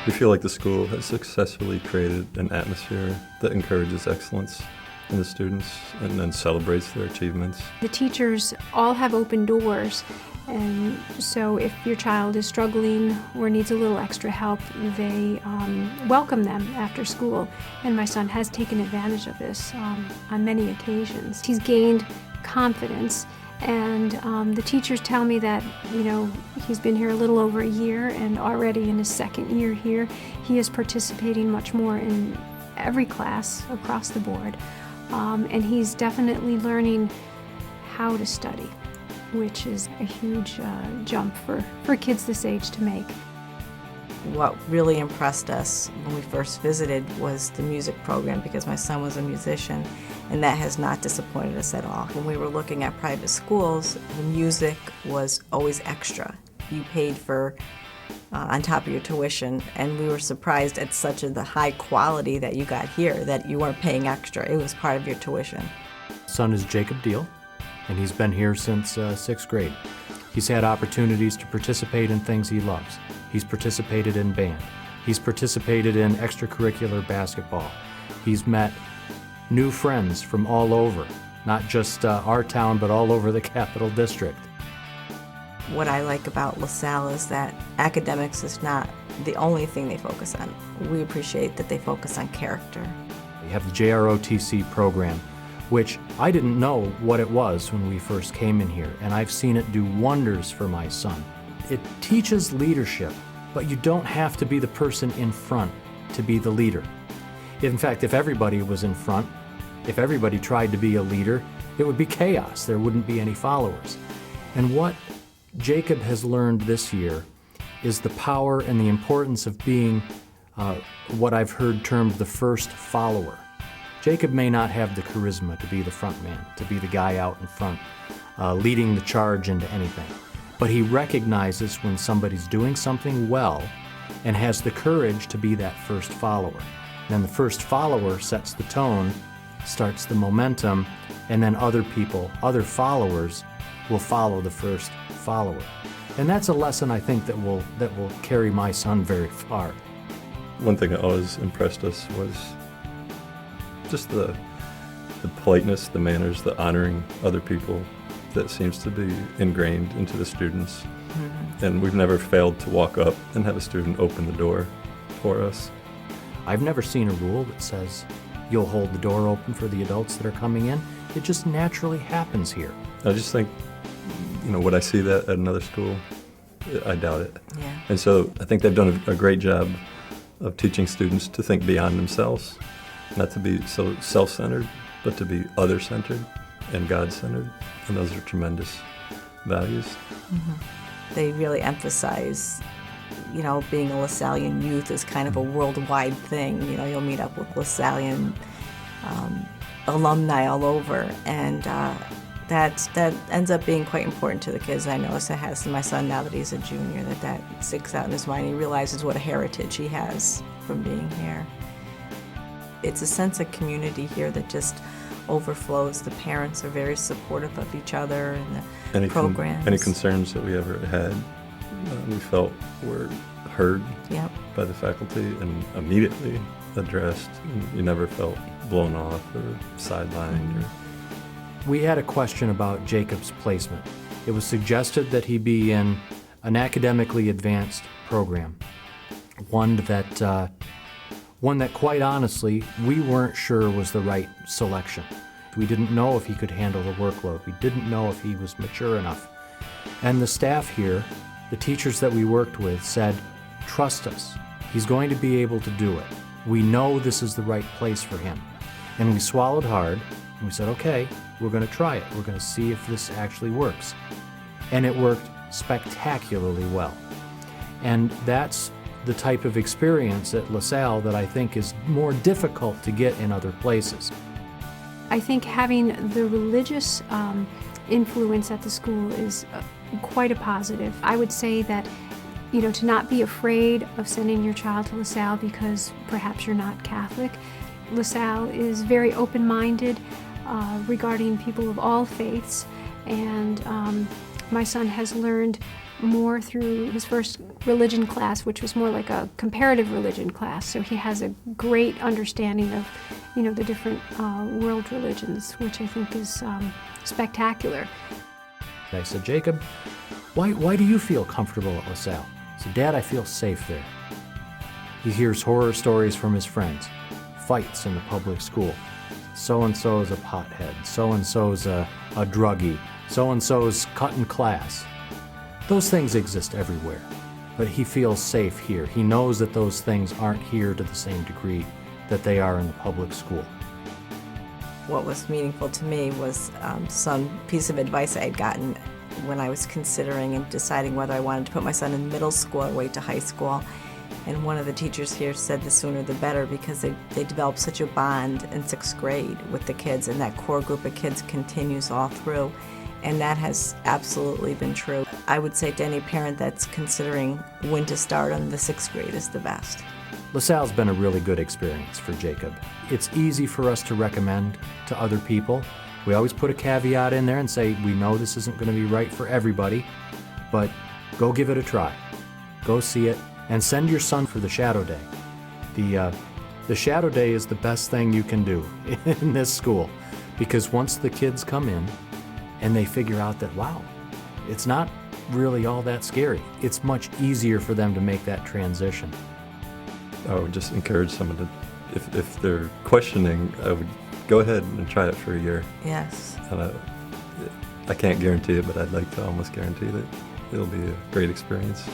We feel like the school has successfully created an atmosphere that encourages excellence in the students and then celebrates their achievements. The teachers all have open doors, and so if your child is struggling or needs a little extra help, they welcome them after school. And my son has taken advantage of this on many occasions. He's gained confidence, and the teachers tell me that, he's been here a little over a year, and already in his second year here, he is participating much more in every class across the board. And he's definitely learning how to study, which is a huge jump for kids this age to make. What really impressed us when we first visited was the music program, because my son was a musician, and that has not disappointed us at all. When we were looking at private schools, the music was always extra. You paid for on top of your tuition, and we were surprised at the high quality that you got here, that you weren't paying extra. It was part of your tuition. Son is Jacob Deal, and he's been here since 6th grade. He's had opportunities to participate in things he loves. He's participated in band. He's participated in extracurricular basketball. He's met new friends from all over, not just our town, but all over the Capital District. What I like about LaSalle is that academics is not the only thing they focus on. We appreciate that they focus on character. We have the JROTC program, which I didn't know what it was when we first came in here, and I've seen it do wonders for my son. It teaches leadership, but you don't have to be the person in front to be the leader. In fact, if everybody was in front, if everybody tried to be a leader, it would be chaos. There wouldn't be any followers. And what Jacob has learned this year is the power and the importance of being what I've heard termed the first follower. Jacob may not have the charisma to be the front man, to be the guy out in front, leading the charge into anything. But he recognizes when somebody's doing something well and has the courage to be that first follower. Then the first follower sets the tone, starts the momentum, and then other people, other followers, will follow the first follower. And that's a lesson I think that will carry my son very far. One thing that always impressed us was just the politeness, the manners, the honoring other people that seems to be ingrained into the students. Mm-hmm. And we've never failed to walk up and have a student open the door for us. I've never seen a rule that says you'll hold the door open for the adults that are coming in. It just naturally happens here. I just think, would I see that at another school? I doubt it. Yeah. And so I think they've done a great job of teaching students to think beyond themselves, not to be so self-centered, but to be other-centered and God-centered. And those are tremendous values. Mm-hmm. They really emphasize, being a LaSallian youth is kind of a worldwide thing. You'll meet up with LaSallian alumni all over, and that ends up being quite important to the kids. I notice it has to my son now that he's a junior, that sticks out in his mind. He realizes what a heritage he has from being here. It's a sense of community here that just overflows. The parents are very supportive of each other and the programs. Any concerns that we ever had, we felt were heard Yep. by the faculty and immediately addressed. You never felt blown off or sidelined. We had a question about Jacob's placement. It was suggested that he be in an academically advanced program, one that quite honestly we weren't sure was the right selection. We didn't know if he could handle the workload. We didn't know if he was mature enough. And the staff here, the teachers that we worked with, said, trust us. He's going to be able to do it. We know this is the right place for him. And we swallowed hard, and we said, okay, we're going to try it. We're going to see if this actually works. And it worked spectacularly well. And that's the type of experience at LaSalle that I think is more difficult to get in other places. I think having the religious influence at the school is quite a positive. I would say that, to not be afraid of sending your child to LaSalle because perhaps you're not Catholic. LaSalle is very open-minded regarding people of all faiths, and my son has learned more through his first religion class, which was more like a comparative religion class. So he has a great understanding of, the different world religions, which I think is spectacular. I said, Jacob, why do you feel comfortable at LaSalle? He said, Dad, I feel safe there. He hears horror stories from his friends, fights in the public school. So-and-so's a pothead, so-and-so's a druggie, so-and-so's cutting class. Those things exist everywhere, but he feels safe here. He knows that those things aren't here to the same degree that they are in the public school. What was meaningful to me was some piece of advice I had gotten when I was considering and deciding whether I wanted to put my son in middle school or wait to high school. And one of the teachers here said the sooner the better, because they develop such a bond in 6th grade with the kids, and that core group of kids continues all through. And that has absolutely been true. I would say to any parent that's considering when to start on, the 6th grade is the best. LaSalle's been a really good experience for Jacob. It's easy for us to recommend to other people. We always put a caveat in there and say, we know this isn't going to be right for everybody, but go give it a try. Go see it, and send your son for the Shadow Day. The Shadow Day is the best thing you can do in this school, because once the kids come in and they figure out that, wow, it's not really all that scary, it's much easier for them to make that transition. I would just encourage someone to, if they're questioning, I would go ahead and try it for a year. Yes. And I can't guarantee it, but I'd like to almost guarantee that it'll be a great experience.